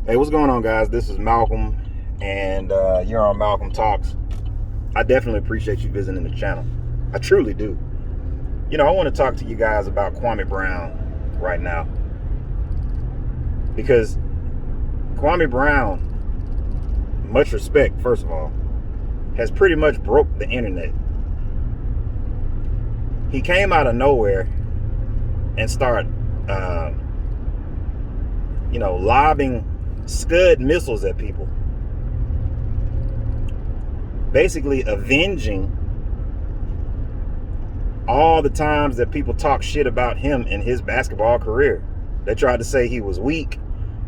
Hey, what's going on, guys? This is Malcolm, and you're on Malcolm Talks. I definitely appreciate you visiting the channel. I truly do. I want to talk to you guys about Kwame Brown right now because Kwame Brown, much respect, first of all, has pretty much broke the internet. He came out of nowhere and started, lobbing Scud missiles at people, basically avenging all the times that people talk shit about him in his basketball career. They tried to say he was weak.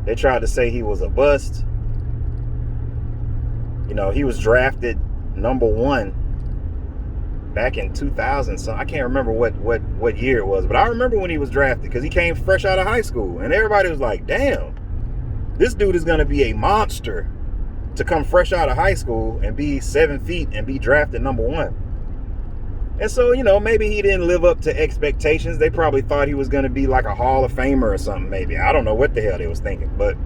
They tried to say he was a bust. He was drafted number 1 back in 2000. So I can't remember what year it was, but I remember when he was drafted because he came fresh out of high school, and everybody was like, "Damn, this dude is going to be a monster to come fresh out of high school and be 7 feet and be drafted number 1." And so, maybe he didn't live up to expectations. They probably thought he was going to be like a Hall of Famer or something, maybe. I don't know what the hell they was thinking. But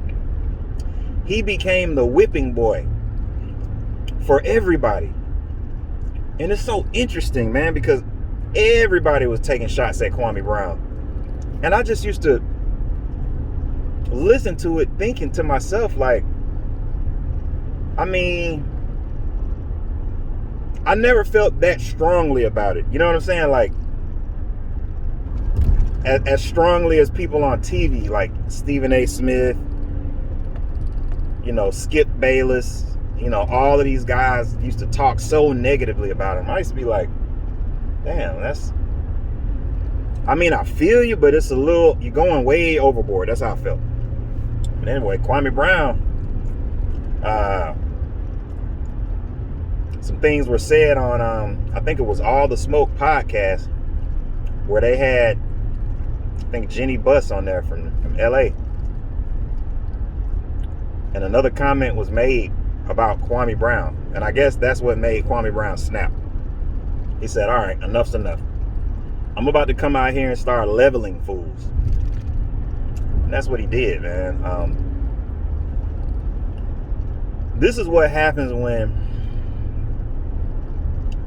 he became the whipping boy for everybody. And it's so interesting, man, because everybody was taking shots at Kwame Brown. And I just used to listen to it thinking to myself, like, I never felt that strongly about it. You know what I'm saying? Like, as strongly as people on TV, like Stephen A. Smith, Skip Bayless, all of these guys used to talk so negatively about him. I used to be like, damn, I feel you, but it's you're going way overboard. That's how I felt. But anyway, Kwame Brown, some things were said on, I think it was All the Smoke podcast, where they had, I think, Jenny Buss on there from LA. And another comment was made about Kwame Brown. And I guess that's what made Kwame Brown snap. He said, all right, enough's enough. I'm about to come out here and start leveling fools. And that's what he did, man. This is what happens when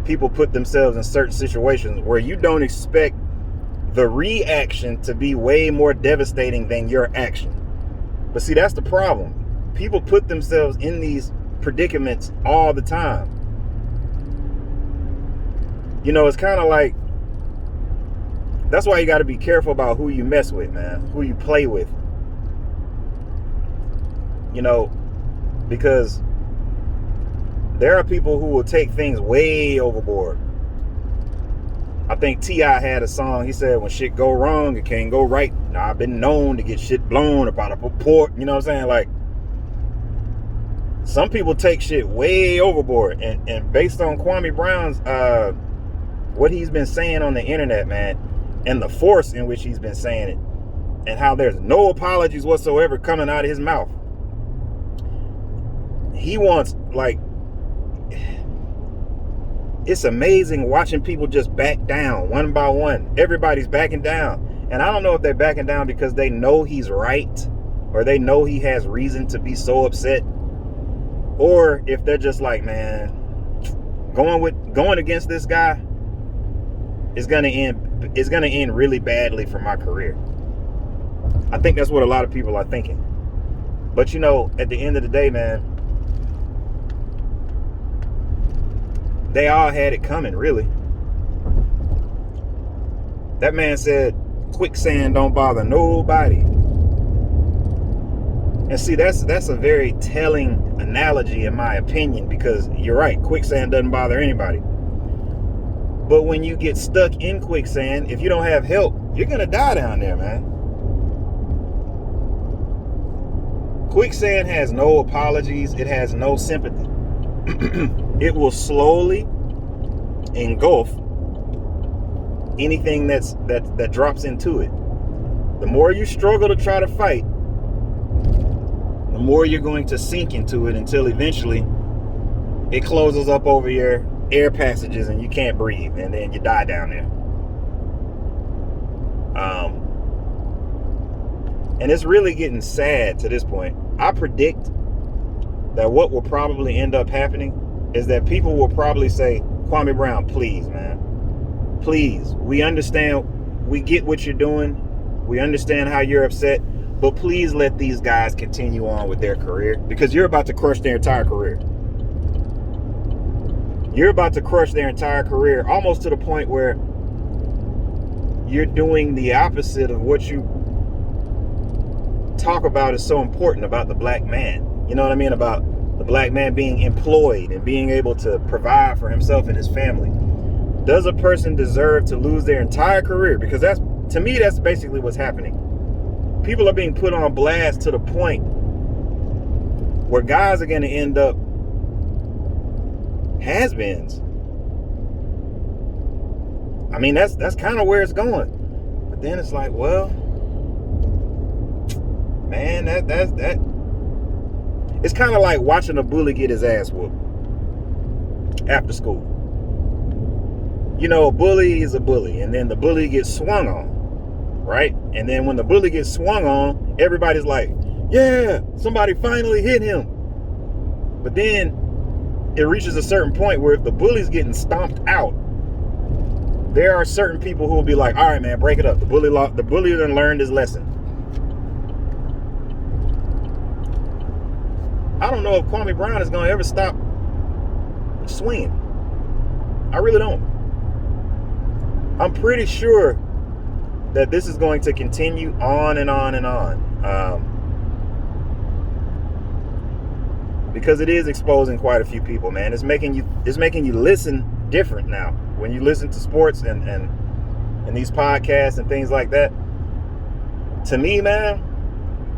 people put themselves in certain situations where you don't expect the reaction to be way more devastating than your action. But see, that's the problem. People put themselves in these predicaments all the time. It's kind of like, that's why you got to be careful about who you mess with, man, who you play with. Because there are people who will take things way overboard. I think T.I. had a song. He said, when shit go wrong, it can't go right. Now, I've been known to get shit blown about a purport. You know what I'm saying? Like, some people take shit way overboard. And based on Kwame Brown's, what he's been saying on the internet, man, and the force in which he's been saying it, and how there's no apologies whatsoever coming out of his mouth. He wants, like, it's amazing watching people just back down one by one. Everybody's backing down. And I don't know if they're backing down because they know he's right, or they know he has reason to be so upset, or if they're just like, man, going against this guy is gonna end really badly for my career. I think that's what a lot of people are thinking. But at the end of the day, man, they all had it coming, really. That man said, quicksand don't bother nobody. And see, that's a very telling analogy, in my opinion, because you're right, quicksand doesn't bother anybody. But when you get stuck in quicksand, if you don't have help, you're going to die down there, man. Quicksand has no apologies. It has no sympathy. It will slowly engulf anything that drops into it. The more you struggle to try to fight, the more you're going to sink into it, until eventually it closes up over your air passages and you can't breathe, and then you die down there. And it's really getting sad to this point. I predict that what will probably end up happening is that people will probably say, Kwame Brown, please, man. Please, we understand, we get what you're doing. We understand how you're upset, but please let these guys continue on with their career, because you're about to crush their entire career. You're about to crush their entire career, almost to the point where you're doing the opposite of what you talk about is so important about the black man. You know what I mean? About the black man being employed and being able to provide for himself and his family. Does a person deserve to lose their entire career? Because that's, to me, that's basically what's happening. People are being put on blast to the point where guys are going to end up has-beens. I mean, that's kind of where it's going. But then it's like, well, man, that it's kind of like watching a bully get his ass whooped after school. You know, a bully is a bully, and then the bully gets swung on, right? And then when the bully gets swung on, everybody's like, yeah, somebody finally hit him. But then it reaches a certain point where if the bully's getting stomped out, there are certain people who will be like, all right, man, break it up. The bully done learned his lesson. I don't know if Kwame Brown is going to ever stop swinging. I really don't. I'm pretty sure that this is going to continue on and on and on. Because it is exposing quite a few people, man. It's making you listen different now. When you listen to sports and these podcasts and things like that, to me, man,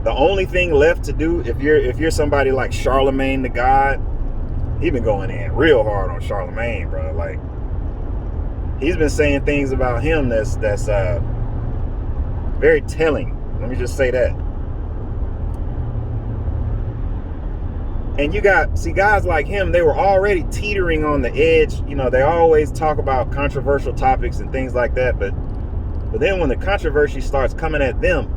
the only thing left to do, if you're somebody like Charlemagne the God, he been going in real hard on Charlemagne, bro. Like, he's been saying things about him that's very telling. Let me just say that. And you see guys like him, they were already teetering on the edge. You know, they always talk about controversial topics and things like that, but then when the controversy starts coming at them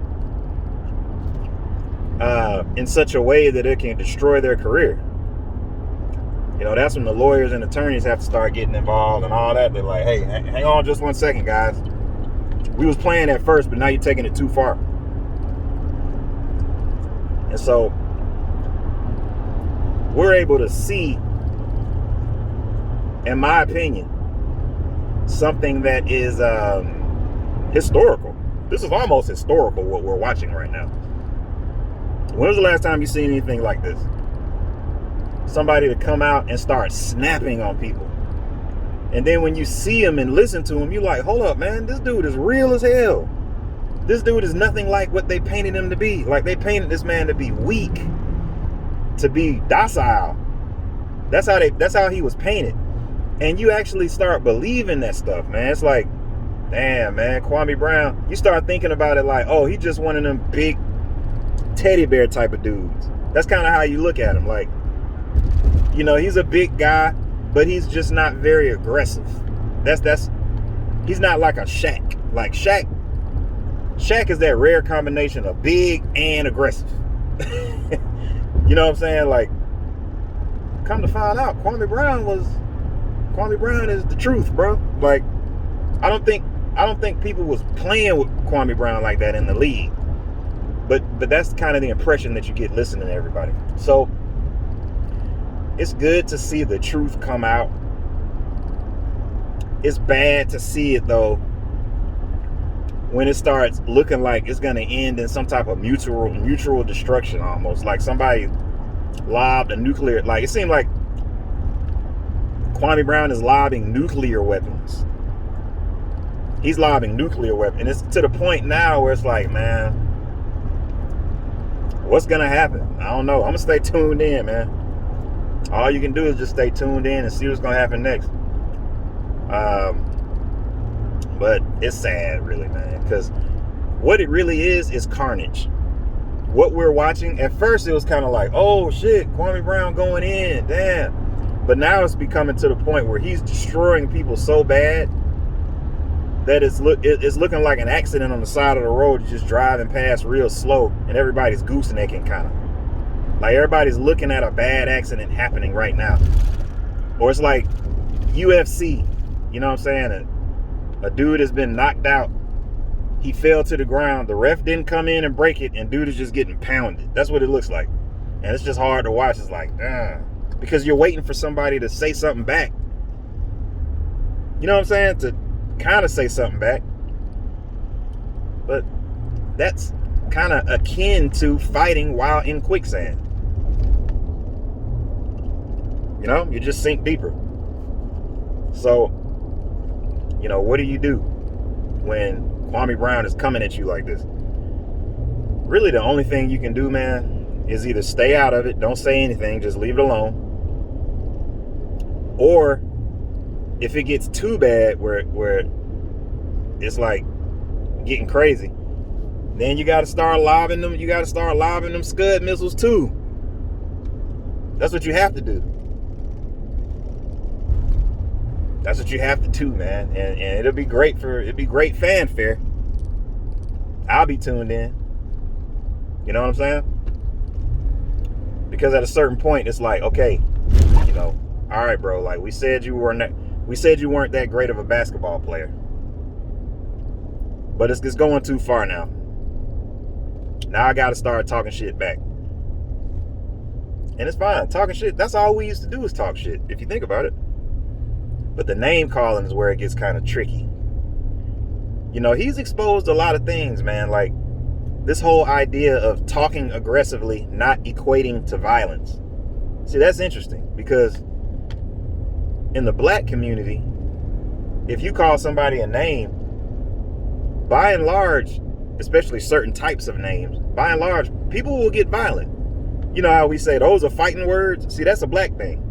in such a way that it can destroy their career, you know, that's when the lawyers and attorneys have to start getting involved and all that. They're like, hey, hang on just 1 second, guys. We was playing at first, but now you're taking it too far. And so we're able to see, in my opinion, something that is historical. This is almost historical, what we're watching right now. When was the last time you seen anything like this? Somebody to come out and start snapping on people. And then when you see him and listen to him, you're like, hold up, man, this dude is real as hell. This dude is nothing like what they painted him to be. Like, they painted this man to be weak, to be docile. That's how he was painted. And you actually start believing that stuff, man. It's like, damn, man, Kwame Brown, you start thinking about it like, oh, he's just one of them big teddy bear type of dudes. That's kind of how you look at him. Like, you know, he's a big guy, but he's just not very aggressive. He's not like a Shaq. Like Shaq is that rare combination of big and aggressive. You know what I'm saying? Like, come to find out, Kwame Brown is the truth, bro. Like, I don't think people was playing with Kwame Brown like that in the league. But that's kind of the impression that you get listening to everybody. So it's good to see the truth come out. It's bad to see it, though, when it starts looking like it's going to end in some type of mutual destruction, almost like somebody lobbed a nuclear, like it seemed like Kwame Brown is lobbing nuclear weapons. He's lobbing nuclear weapons. And it's to the point now where it's like, man, what's going to happen? I don't know. I'm going to stay tuned in, man. All you can do is just stay tuned in and see what's going to happen next. But it's sad, really, man, because what it really is carnage. What we're watching, at first it was kind of like, oh shit, Kwame Brown going in, damn. But now it's becoming to the point where he's destroying people so bad that it's looking like an accident on the side of the road. You're just driving past real slow, and everybody's goosenecking kind of. Like everybody's looking at a bad accident happening right now. Or it's like UFC, you know what I'm saying? A dude has been knocked out. He fell to the ground. The ref didn't come in and break it, and dude is just getting pounded. That's what it looks like. And it's just hard to watch. It's like, because you're waiting for somebody to say something back. You know what I'm saying? To kind of say something back. But that's kind of akin to fighting while in quicksand. You know, you just sink deeper. So, you know, what do you do when Kwame Brown is coming at you like this? Really, the only thing you can do, man, is either stay out of it, don't say anything, just leave it alone. Or if it gets too bad where it's like getting crazy, then you got to start lobbing them. You got to start lobbing them Scud missiles too. That's what you have to do. That's what you have to do, man. And it'd be great fanfare. I'll be tuned in. You know what I'm saying? Because at a certain point, it's like, okay, you know, all right, bro. Like we said you weren't that great of a basketball player, but it's going too far now. Now I got to start talking shit back, and it's fine. Talking shit. That's all we used to do is talk shit. If you think about it. But the name calling is where it gets kind of tricky. You know, he's exposed a lot of things, man. Like this whole idea of talking aggressively, not equating to violence. See, that's interesting because in the black community, if you call somebody a name, by and large, especially certain types of names, by and large, people will get violent. You know how we say those are fighting words? See, that's a black thing.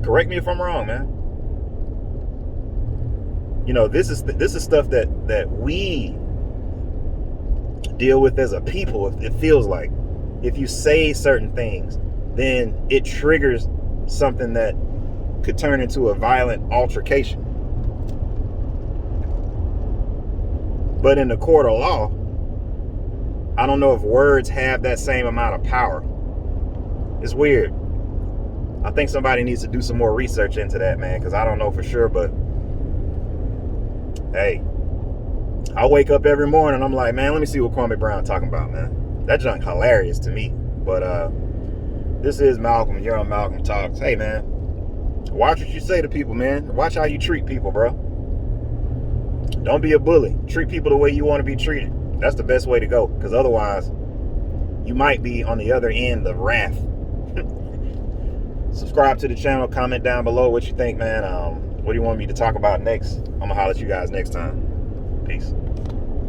Correct me if I'm wrong, man. You know, this is stuff that we deal with as a people. It feels like if you say certain things, then it triggers something that could turn into a violent altercation. But in the court of law, I don't know if words have that same amount of power. It's weird. I think somebody needs to do some more research into that, man, because I don't know for sure, but hey, I wake up every morning, I'm like, man, let me see what Kwame Brown talking about, man. That junk hilarious to me. But this is Malcolm. You're on Malcolm Talks. Hey, man, watch what you say to people, man. Watch how you treat people, bro. Don't be a bully. Treat people the way you want to be treated. That's the best way to go, because otherwise you might be on the other end of wrath. Subscribe to the channel. Comment down below what you think, man. What do you want me to talk about next? I'm going to holler at you guys next time. Peace.